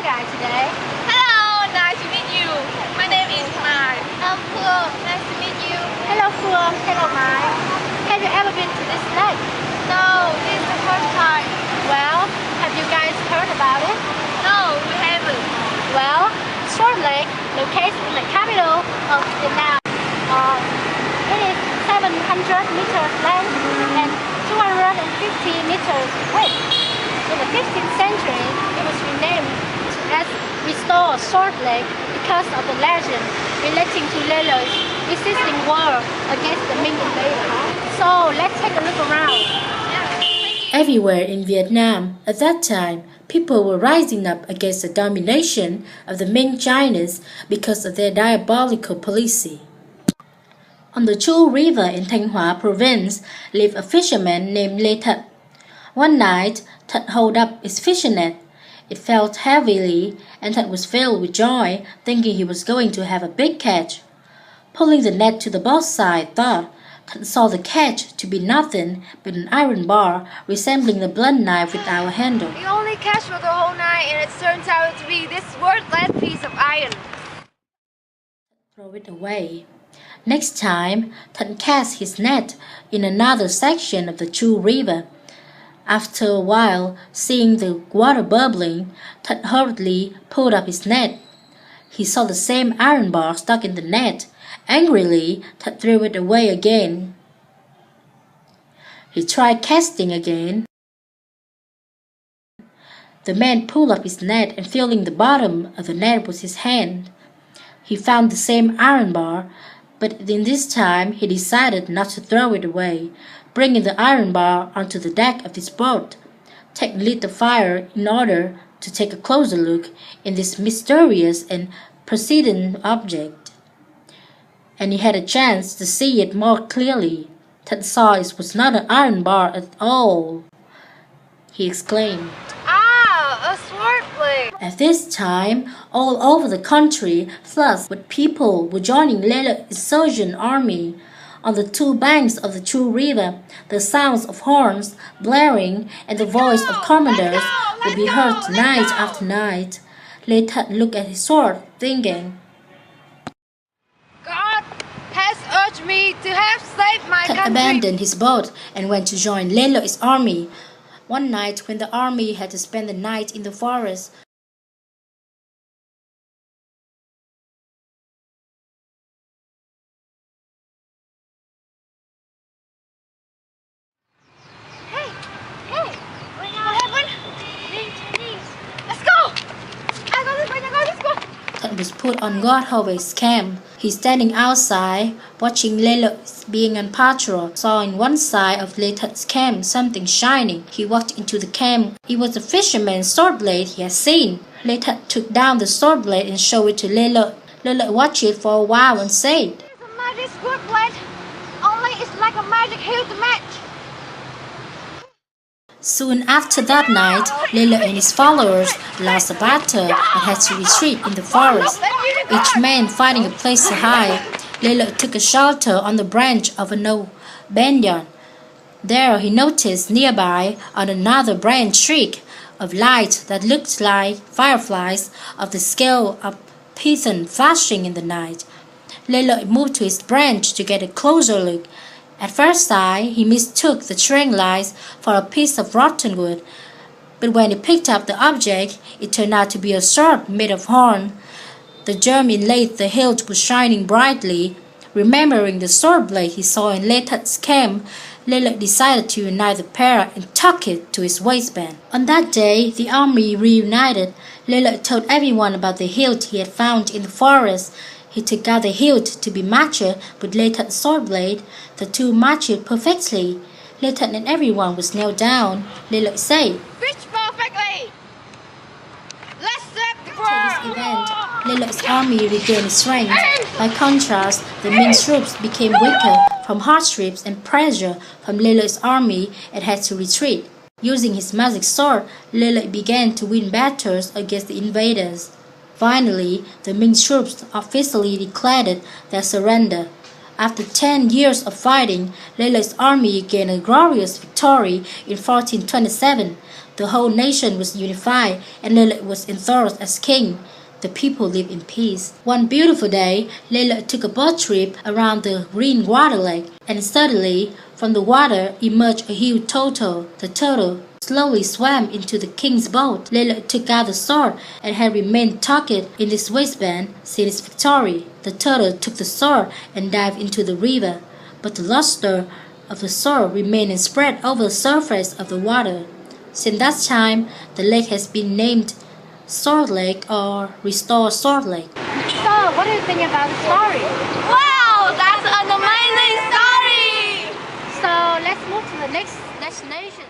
guy today? Hello, nice to meet you. My name is Mai. I'm Phương. Nice to meet you. Hello, Phương. Hello, Mai. Have you ever been to this lake? No, this is the first time. Well, have you guys heard about it? No, we haven't. Well, Sword Lake, located in the capital of Vietnam. It is 700 meters length and 250 meters width. In the 15th century, it was renamed as Restore Sword Lake because of the legend relating to Lê Lợi resisting war against the Ming invaders. So let's take a look around. Everywhere in Vietnam at that time, people were rising up against the domination of the Ming Chinese because of their diabolical policy. On the Chu River in Thanh Hóa province lived a fisherman named Lê Thật. One night, Thật hauled up his fishing net. It fell heavily, and Thật was filled with joy, thinking he was going to have a big catch. Pulling the net to the boat's side, Thật saw the catch to be nothing but an iron bar resembling a blunt knife without a handle. We only catch for the whole night, and it turns out to be this worthless piece of iron. Throw it away. Next time, Thật cast his net in another section of the Chu River. After a while, seeing the water bubbling, Thật hurriedly pulled up his net. He saw the same iron bar stuck in the net. Angrily, Thật threw it away again. He tried casting again. The man pulled up his net and feeling the bottom of the net with his hand. He found the same iron bar, but in this time he decided not to throw it away, bringing the iron bar onto the deck of his boat. Ted lit the fire in order to take a closer look in this mysterious and persistent object. And he had a chance to see it more clearly. Ted saw it was not an iron bar at all. He exclaimed. Ah, a sword blade. At this time, all over the country, floods with people were joining Lê Lợi insurgent army. On the two banks of the Chu River, the sounds of horns blaring and the voice of commanders would be heard night after night. Lê Thật looked at his sword, thinking, God has urged me to have saved my Thật country. abandoned his boat and went to join Lê Lợi army. One night, when the army had to spend the night in the forest, What happened? Being Chinese. Let's go. I go this way. Let's go. Thật was put on guard over his camp. He standing outside, watching Lê Lợi being on patrol, saw in one side of Lê Thăt's camp something shining. He walked into the camp. It was the fisherman's sword blade he had seen. Lê Thăt took down the sword blade and showed it to Lê Lợi. Lê Lợi watched it for a while and said, It's a magic sword blade. Only it's like a magic hilt match. Soon after that night, Lê Lợi and his followers lost a battle and had to retreat in the forest. Each man finding a place to hide, Lê Lợi took a shelter on the branch of an old banyan. There he noticed nearby on another branch streak of light that looked like fireflies of the scale of python flashing in the night. Lê Lợi moved to his branch to get a closer look. At first sight, he mistook the string lights for a piece of rotten wood, but when he picked up the object, it turned out to be a sword made of horn. The gem inlaid the hilt was shining brightly. Remembering the sword blade he saw in Lê Thăt's camp, Lê Lợi decided to unite the pair and tuck it to his waistband. On that day, the army reunited. Lê Lợi told everyone about the hilt he had found in the forest. He took out the hilt to be matched with Lê Thăt's sword blade. The two matched perfectly. Lê Thăt and everyone was knelt down. Lê Lợi said, Fits perfectly. Let's set the After this event, Lê Lợi army regained strength. By contrast, the Ming troops became weaker from hardships and pressure from Lê Lợi army and had to retreat. Using his magic sword, Lê Lợi began to win battles against the invaders. Finally, the Ming troops officially declared their surrender. After 10 years of fighting, Lê Lợi army gained a glorious victory in 1427. The whole nation was unified and Lele was enthroned as king. The people lived in peace. One beautiful day, Lele took a boat trip around the green water lake, and suddenly, from the water emerged a huge turtle. The turtle slowly swam into the king's boat. Lele took out the sword and had remained tucked in his waistband since its victory. The turtle took the sword and dived into the river, but the luster of the sword remained and spread over the surface of the water. Since that time, the lake has been named Sword Lake or Restore Sword Lake. So, what do you think about the story? Wow, that's an amazing story! So, let's move to the next destination.